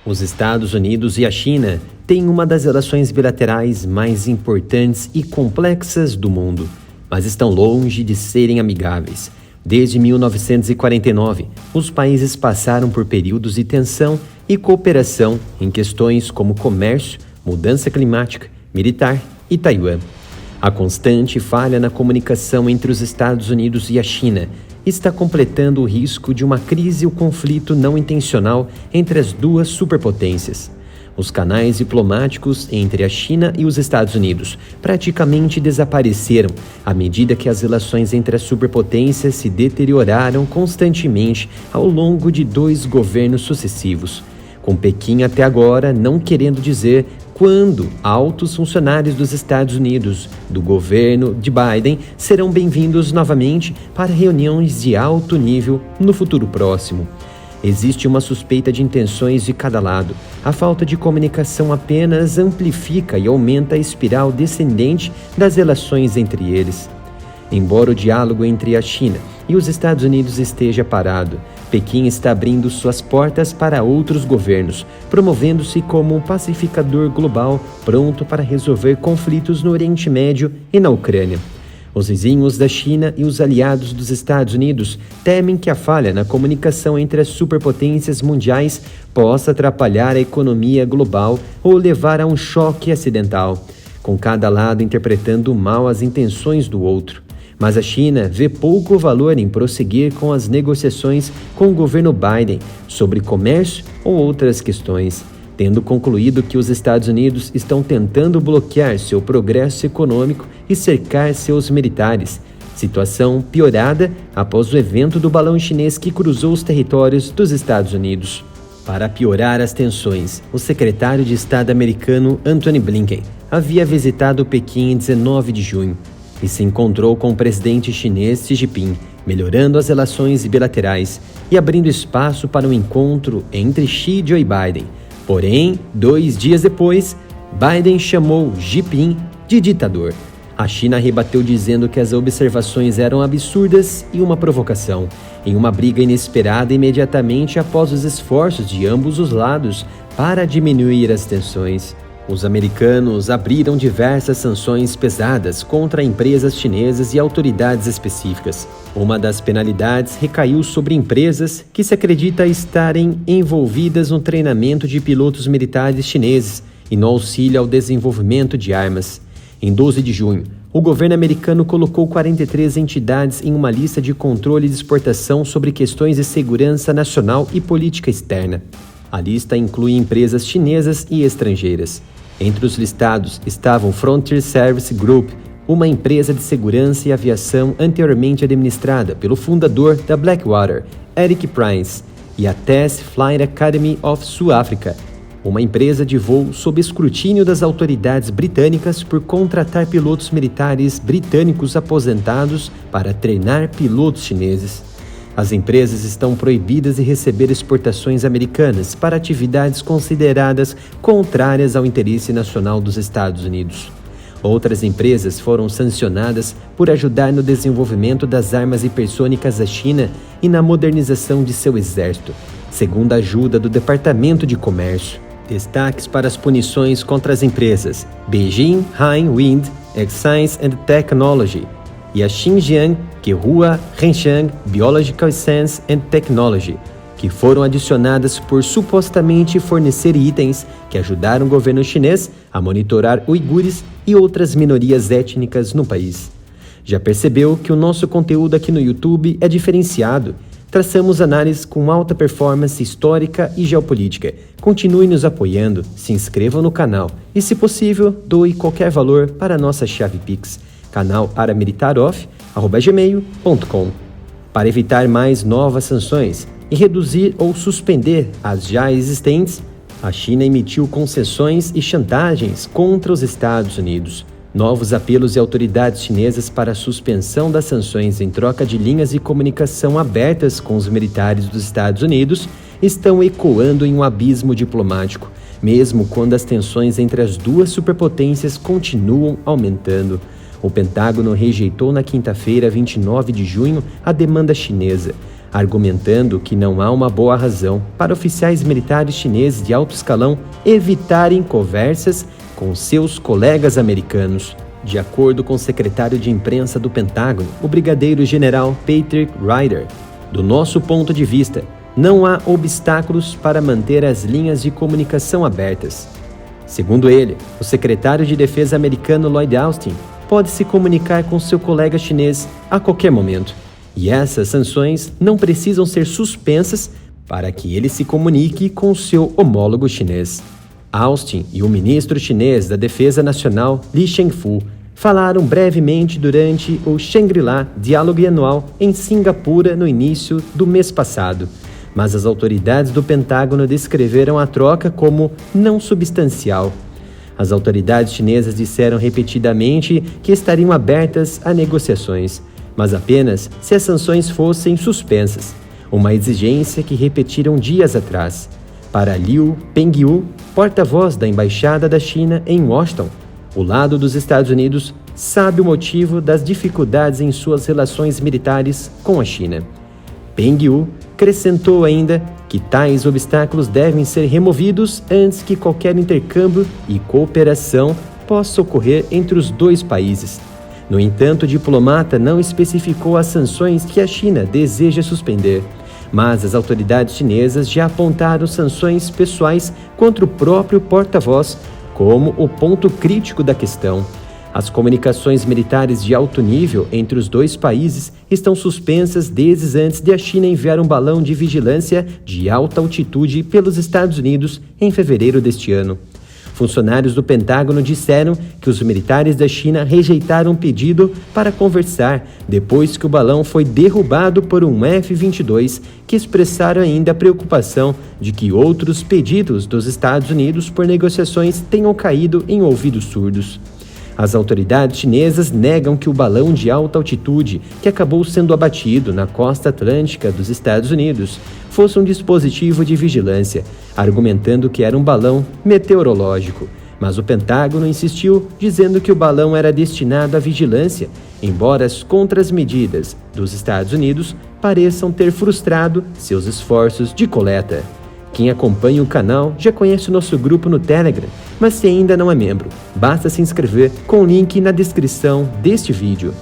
Os Estados Unidos e a China têm uma das relações bilaterais mais importantes e complexas do mundo, mas estão longe de serem amigáveis. Desde 1949, os países passaram por períodos de tensão e cooperação em questões como comércio, mudança climática, militar e Taiwan. A constante falha na comunicação entre os Estados Unidos e a China está completando o risco de uma crise ou conflito não intencional entre as duas superpotências. Os canais diplomáticos entre a China e os Estados Unidos praticamente desapareceram à medida que as relações entre as superpotências se deterioraram constantemente ao longo de 2 governos sucessivos, com Pequim até agora não querendo dizer quando altos funcionários dos Estados Unidos, do governo de Biden, serão bem-vindos novamente para reuniões de alto nível no futuro próximo. Existe uma suspeita de intenções de cada lado. A falta de comunicação apenas amplifica e aumenta a espiral descendente das relações entre eles. Embora o diálogo entre a China e os Estados Unidos esteja parado, Pequim está abrindo suas portas para outros governos, promovendo-se como um pacificador global pronto para resolver conflitos no Oriente Médio e na Ucrânia. Os vizinhos da China e os aliados dos Estados Unidos temem que a falha na comunicação entre as superpotências mundiais possa atrapalhar a economia global ou levar a um choque acidental, com cada lado interpretando mal as intenções do outro. Mas a China vê pouco valor em prosseguir com as negociações com o governo Biden sobre comércio ou outras questões, tendo concluído que os Estados Unidos estão tentando bloquear seu progresso econômico e cercar seus militares, situação piorada após o evento do balão chinês que cruzou os territórios dos Estados Unidos. Para piorar as tensões, o secretário de Estado americano Antony Blinken havia visitado Pequim em 19 de junho e se encontrou com o presidente chinês Xi Jinping, melhorando as relações bilaterais e abrindo espaço para um encontro entre Xi e Joe Biden. Porém, 2 dias depois, Biden chamou Jinping de ditador. A China rebateu dizendo que as observações eram absurdas e uma provocação, em uma briga inesperada imediatamente após os esforços de ambos os lados para diminuir as tensões. Os americanos abriram diversas sanções pesadas contra empresas chinesas e autoridades específicas. Uma das penalidades recaiu sobre empresas que se acredita estarem envolvidas no treinamento de pilotos militares chineses e no auxílio ao desenvolvimento de armas. Em 12 de junho, o governo americano colocou 43 entidades em uma lista de controle de exportação sobre questões de segurança nacional e política externa. A lista inclui empresas chinesas e estrangeiras. Entre os listados estavam Frontier Service Group, uma empresa de segurança e aviação anteriormente administrada pelo fundador da Blackwater, Eric Prince, e a TESS Flight Academy of Sul-África, uma empresa de voo sob escrutínio das autoridades britânicas por contratar pilotos militares britânicos aposentados para treinar pilotos chineses. As empresas estão proibidas de receber exportações americanas para atividades consideradas contrárias ao interesse nacional dos Estados Unidos. Outras empresas foram sancionadas por ajudar no desenvolvimento das armas hipersônicas da China e na modernização de seu exército, segundo a ajuda do Departamento de Comércio. Destaques para as punições contra as empresas Beijing High Wind Science and Technology e a Xinjiang Kehua Renshang Biological Science and Technology, que foram adicionadas por supostamente fornecer itens que ajudaram o governo chinês a monitorar uigures e outras minorias étnicas no país. Já percebeu que o nosso conteúdo aqui no YouTube é diferenciado? Traçamos análises com alta performance histórica e geopolítica. Continue nos apoiando, se inscreva no canal e, se possível, doe qualquer valor para a nossa chave Pix, canal@militaroff@gmail.com. Para evitar mais novas sanções e reduzir ou suspender as já existentes, a China emitiu concessões e chantagens contra os Estados Unidos. Novos apelos de autoridades chinesas para a suspensão das sanções em troca de linhas de comunicação abertas com os militares dos Estados Unidos estão ecoando em um abismo diplomático, mesmo quando as tensões entre as duas superpotências continuam aumentando. O Pentágono rejeitou na quinta-feira, 29 de junho, a demanda chinesa. argumentando que não há uma boa razão para oficiais militares chineses de alto escalão evitarem conversas com seus colegas americanos. De acordo com o secretário de imprensa do Pentágono, o brigadeiro-general Patrick Ryder, do nosso ponto de vista, não há obstáculos para manter as linhas de comunicação abertas. Segundo ele, o secretário de Defesa americano Lloyd Austin pode se comunicar com seu colega chinês a qualquer momento, e essas sanções não precisam ser suspensas para que ele se comunique com seu homólogo chinês. Austin e o ministro chinês da Defesa Nacional, Li Shangfu, falaram brevemente durante o Shangri-La Diálogo Anual em Singapura no início do mês passado, mas as autoridades do Pentágono descreveram a troca como não substancial. As autoridades chinesas disseram repetidamente que estariam abertas a negociações, mas apenas se as sanções fossem suspensas, uma exigência que repetiram dias atrás. Para Liu Pengyu, porta-voz da Embaixada da China em Washington, o lado dos Estados Unidos sabe o motivo das dificuldades em suas relações militares com a China. Pengyu acrescentou ainda que tais obstáculos devem ser removidos antes que qualquer intercâmbio e cooperação possa ocorrer entre os dois países. No entanto, o diplomata não especificou as sanções que a China deseja suspender, mas as autoridades chinesas já apontaram sanções pessoais contra o próprio porta-voz como o ponto crítico da questão. As comunicações militares de alto nível entre os dois países estão suspensas desde antes de a China enviar um balão de vigilância de alta altitude pelos Estados Unidos em fevereiro deste ano. Funcionários do Pentágono disseram que os militares da China rejeitaram um pedido para conversar depois que o balão foi derrubado por um F-22, que expressaram ainda a preocupação de que outros pedidos dos Estados Unidos por negociações tenham caído em ouvidos surdos. As autoridades chinesas negam que o balão de alta altitude, que acabou sendo abatido na costa atlântica dos Estados Unidos, fosse um dispositivo de vigilância, argumentando que era um balão meteorológico. Mas o Pentágono insistiu, dizendo que o balão era destinado à vigilância, embora as contramedidas dos Estados Unidos pareçam ter frustrado seus esforços de coleta. Quem acompanha o canal já conhece o nosso grupo no Telegram, mas se ainda não é membro, basta se inscrever com o link na descrição deste vídeo.